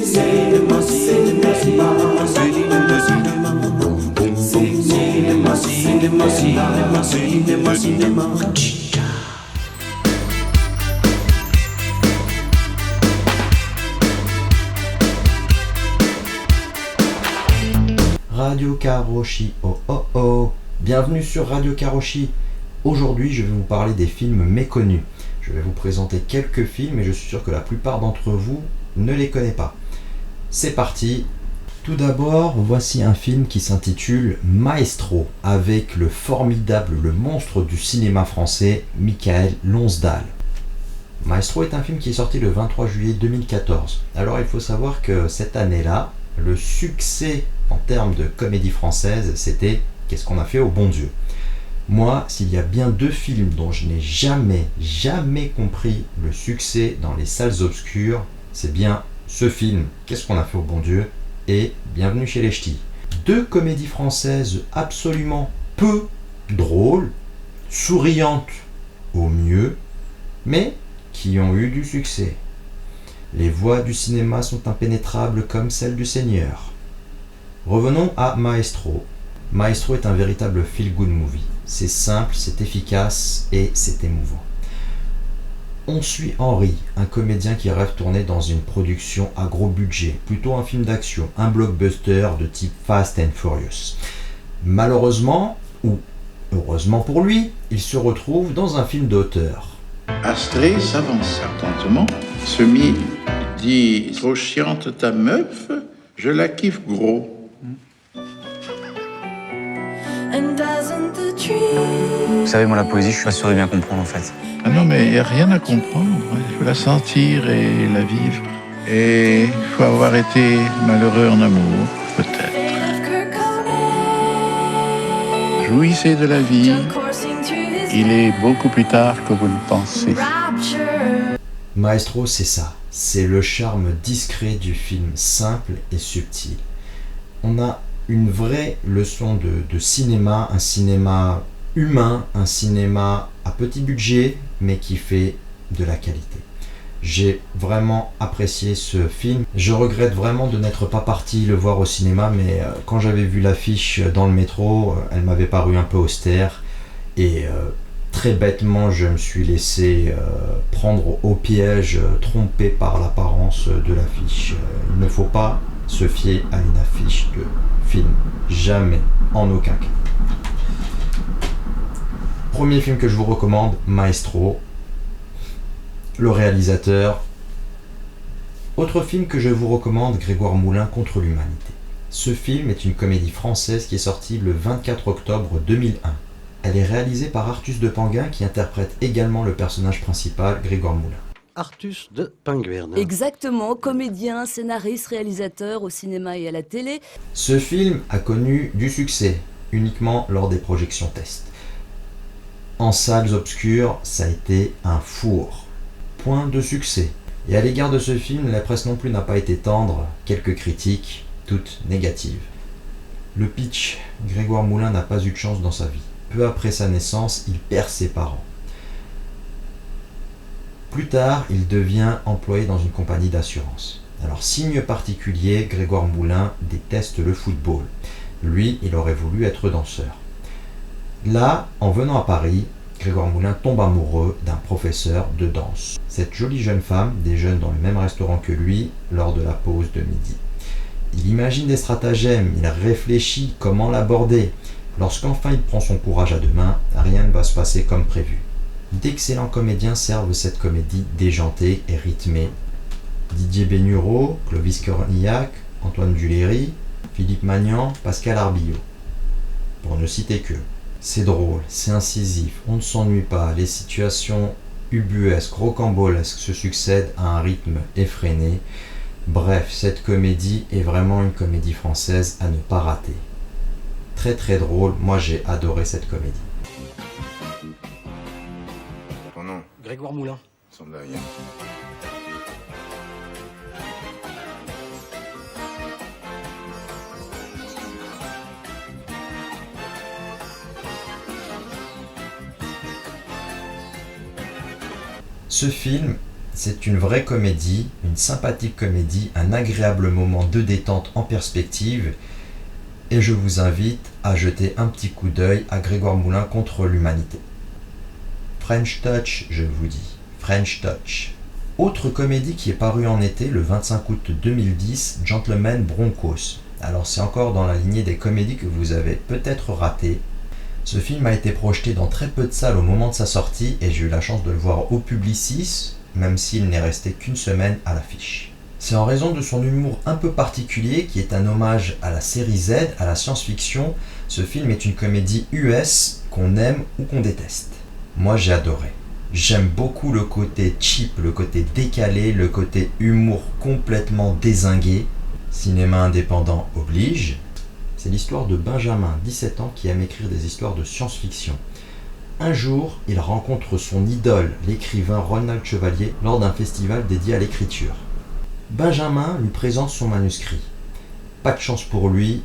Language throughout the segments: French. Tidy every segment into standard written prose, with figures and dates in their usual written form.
Cinéma, cinéma, cinéma, cinéma, cinéma, cinéma, cinéma, cinéma. Radio Karoshi, oh oh oh. Bienvenue sur Radio Karoshi. Aujourd'hui, je vais vous parler des films méconnus. Je vais vous présenter quelques films et je suis sûr que la plupart d'entre vous ne les connaissent pas. C'est parti. Tout d'abord, voici un film qui s'intitule Maestro, avec le formidable, le monstre du cinéma français, Michael Lonsdal. Maestro est un film qui est sorti le 23 juillet 2014. Alors il faut savoir que cette année-là, le succès en termes de comédie française, c'était Qu'est-ce qu'on a fait au bon Dieu. Moi, s'il y a bien deux films dont je n'ai jamais compris le succès dans les salles obscures, c'est bien ce film, Qu'est-ce qu'on a fait au bon Dieu, et Bienvenue chez les Ch'tis. Deux comédies françaises absolument peu drôles, souriantes au mieux, mais qui ont eu du succès. Les voies du cinéma sont impénétrables comme celles du Seigneur. Revenons à Maestro. Maestro est un véritable feel-good movie. C'est simple, c'est efficace et c'est émouvant. On suit Henri, un comédien qui rêve tourner dans une production à gros budget, plutôt un film d'action, un blockbuster de type Fast and Furious. Malheureusement, ou heureusement pour lui, il se retrouve dans un film d'auteur. Astrée s'avança lentement, se mit, dit « Trop chiante ta meuf, je la kiffe gros ». Vous savez, moi, la poésie, je suis pas sûr de bien comprendre, en fait. Ah non, mais il n'y a rien à comprendre. Il faut la sentir et la vivre. Et il faut avoir été malheureux en amour, peut-être. Jouissez de la vie. Il est beaucoup plus tard que vous le pensez. Maestro, c'est ça. C'est le charme discret du film, simple et subtil. On a une vraie leçon de cinéma, un cinéma humain, un cinéma à petit budget, mais qui fait de la qualité. J'ai vraiment apprécié ce film. Je regrette vraiment de n'être pas parti le voir au cinéma, mais quand j'avais vu l'affiche dans le métro, elle m'avait paru un peu austère, et très bêtement, je me suis laissé prendre au piège, trompé par l'apparence de l'affiche. Il ne faut pas se fier à une affiche de film. Jamais, en aucun cas. Premier film que je vous recommande, Maestro. Le réalisateur. Autre film que je vous recommande, Grégoire Moulin contre l'humanité. Ce film est une comédie française qui est sortie le 24 octobre 2001. Elle est réalisée par Artus de Panguin qui interprète également le personnage principal, Grégoire Moulin. Artus de Penguin. Exactement, comédien, scénariste, réalisateur au cinéma et à la télé. Ce film a connu du succès, uniquement lors des projections test. En salles obscures, ça a été un four. Point de succès. Et à l'égard de ce film, la presse non plus n'a pas été tendre, quelques critiques, toutes négatives. Le pitch, Grégoire Moulin n'a pas eu de chance dans sa vie. Peu après sa naissance, il perd ses parents. Plus tard, il devient employé dans une compagnie d'assurance. Alors, signe particulier, Grégoire Moulin déteste le football. Lui, il aurait voulu être danseur. Là, en venant à Paris, Grégoire Moulin tombe amoureux d'un professeur de danse. Cette jolie jeune femme déjeune dans le même restaurant que lui lors de la pause de midi. Il imagine des stratagèmes, il réfléchit comment l'aborder. Lorsqu'enfin il prend son courage à deux mains, rien ne va se passer comme prévu. D'excellents comédiens servent cette comédie déjantée et rythmée. Didier Bénureau, Clovis Cornillac, Antoine Duléry, Philippe Magnan, Pascal Arbillot. Pour ne citer que. C'est drôle, c'est incisif, on ne s'ennuie pas, les situations ubuesques, rocambolesques se succèdent à un rythme effréné. Bref, cette comédie est vraiment une comédie française à ne pas rater. Très très drôle, moi j'ai adoré cette comédie. Ton nom? Grégoire Moulin. Semble rien. Ce film C'est une vraie comédie, une sympathique comédie, un agréable moment de détente en perspective. Et je vous invite à jeter un petit coup d'œil à Grégoire Moulin contre l'humanité. French Touch, je vous dis. French Touch. Autre comédie qui est parue en été, le 25 août 2010, Gentleman Broncos. Alors c'est encore dans la lignée des comédies que vous avez peut-être ratées. Ce film a été projeté dans très peu de salles au moment de sa sortie et j'ai eu la chance de le voir au Publicis, même s'il n'est resté qu'une semaine à l'affiche. C'est en raison de son humour un peu particulier qui est un hommage à la série Z, à la science-fiction. Ce film est une comédie US qu'on aime ou qu'on déteste. Moi j'ai adoré. J'aime beaucoup le côté cheap, le côté décalé, le côté humour complètement dézingué. Cinéma indépendant oblige. C'est l'histoire de Benjamin, 17 ans, qui aime écrire des histoires de science-fiction. Un jour, il rencontre son idole, l'écrivain Ronald Chevalier, lors d'un festival dédié à l'écriture. Benjamin lui présente son manuscrit. Pas de chance pour lui,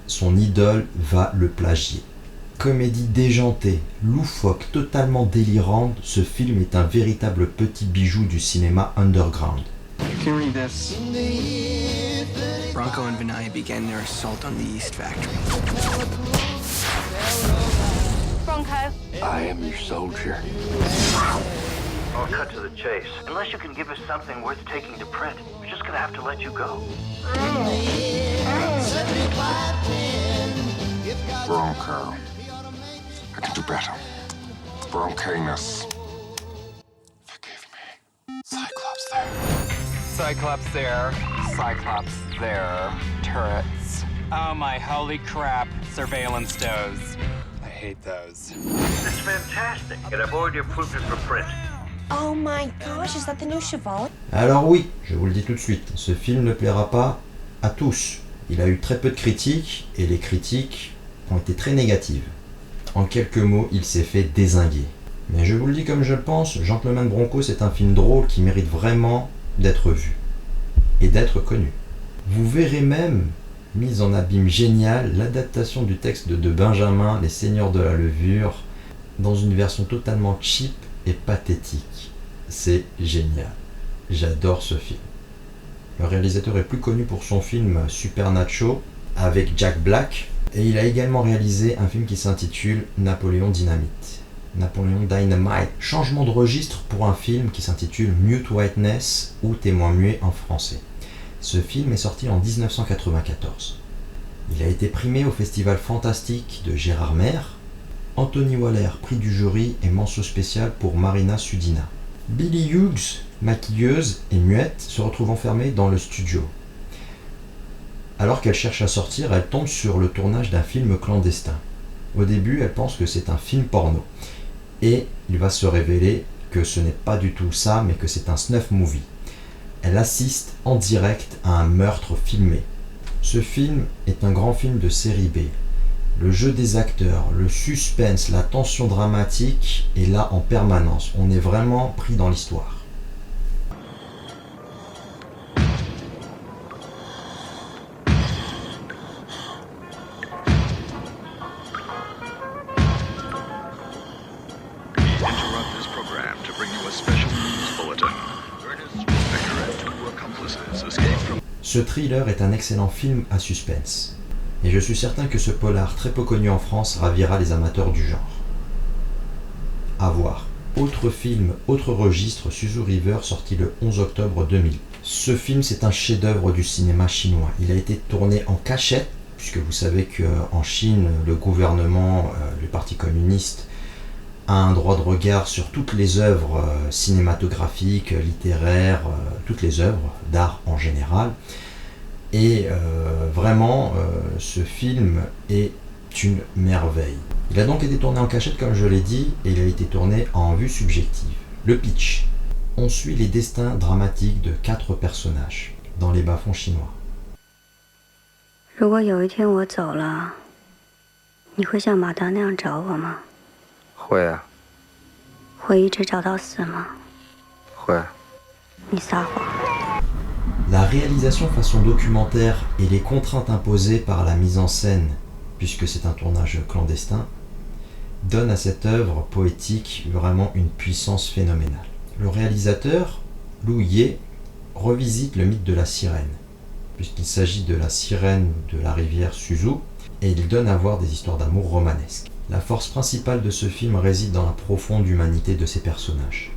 son idole va le plagier. Comédie déjantée, loufoque, totalement délirante, ce film est un véritable petit bijou du cinéma underground. You can read this. Bronco and Benai began their assault on the East Factory. Bronco. I am your soldier. I'll cut to the chase. Unless you can give us something worth taking to print, we're just gonna have to let you go. Bronco. I can do better. Broncanus. Forgive me. Cyclops there. Cyclops there. Cyclops there. Turrets. Oh my holy crap. Surveillance does. I hate those. It's fantastic. Get aboard your proof for print. Oh my gosh, is that the new Chevalier? Alors oui, je vous le dis tout de suite, ce film ne plaira pas à tous. Il a eu très peu de critiques et les critiques ont été très négatives. En quelques mots, il s'est fait dézinguer. Mais je vous le dis comme je le pense, Gentleman Broncos est un film drôle qui mérite vraiment d'être vu et d'être connu. Vous verrez même, mise en abîme génial, l'adaptation du texte de Benjamin, Les Seigneurs de la Levure, dans une version totalement cheap et pathétique. C'est génial. J'adore ce film. Le réalisateur est plus connu pour son film Supernacho avec Jack Black et il a également réalisé un film qui s'intitule Napoléon Dynamite. Napoléon Dynamite. Changement de registre pour un film qui s'intitule Mute Witness ou Témoin muet en français. Ce film est sorti en 1994. Il a été primé au Festival Fantastique de Gérard Maire. Anthony Waller, prix du jury et mention spéciale pour Marina Sudina. Billie Hughes, maquilleuse et muette, se retrouve enfermée dans le studio. Alors qu'elle cherche à sortir, elle tombe sur le tournage d'un film clandestin. Au début, elle pense que c'est un film porno. Et il va se révéler que ce n'est pas du tout ça, mais que c'est un snuff movie. Elle assiste en direct à un meurtre filmé. Ce film est un grand film de série B. Le jeu des acteurs, le suspense, la tension dramatique est là en permanence. On est vraiment pris dans l'histoire. Ce thriller est un excellent film à suspense. Et je suis certain que ce polar très peu connu en France ravira les amateurs du genre. À voir. Autre film, autre registre, Suzu River, sorti le 11 octobre 2000. Ce film, c'est un chef-d'œuvre du cinéma chinois. Il a été tourné en cachette, puisque vous savez qu'en Chine, le gouvernement, le Parti communiste, a un droit de regard sur toutes les œuvres cinématographiques, littéraires, toutes les œuvres d'art en général. Et vraiment, ce film est une merveille. Il a donc été tourné en cachette, comme je l'ai dit, et il a été tourné en vue subjective. Le pitch. On suit les destins dramatiques de 4 personnages dans les bas-fonds chinois. 如果有一天我走了，你会像马达那样找我吗？会啊，会一直找到死吗？会。你撒谎。 La réalisation façon documentaire et les contraintes imposées par la mise en scène, puisque c'est un tournage clandestin, donnent à cette œuvre poétique vraiment une puissance phénoménale. Le réalisateur, Lu Ye revisite le mythe de la sirène, puisqu'il s'agit de la sirène de la rivière Suzu, et il donne à voir des histoires d'amour romanesques. La force principale de ce film réside dans la profonde humanité de ses personnages.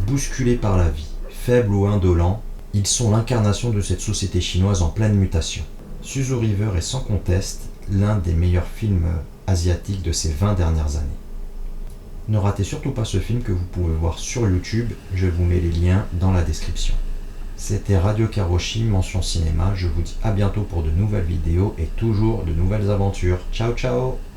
Bousculés par la vie, faibles ou indolents, ils sont l'incarnation de cette société chinoise en pleine mutation. Suzu River est sans conteste l'un des meilleurs films asiatiques de ces 20 dernières années. Ne ratez surtout pas ce film que vous pouvez voir sur YouTube, je vous mets les liens dans la description. C'était Radio Karoshi, mention cinéma, je vous dis à bientôt pour de nouvelles vidéos et toujours de nouvelles aventures. Ciao ciao!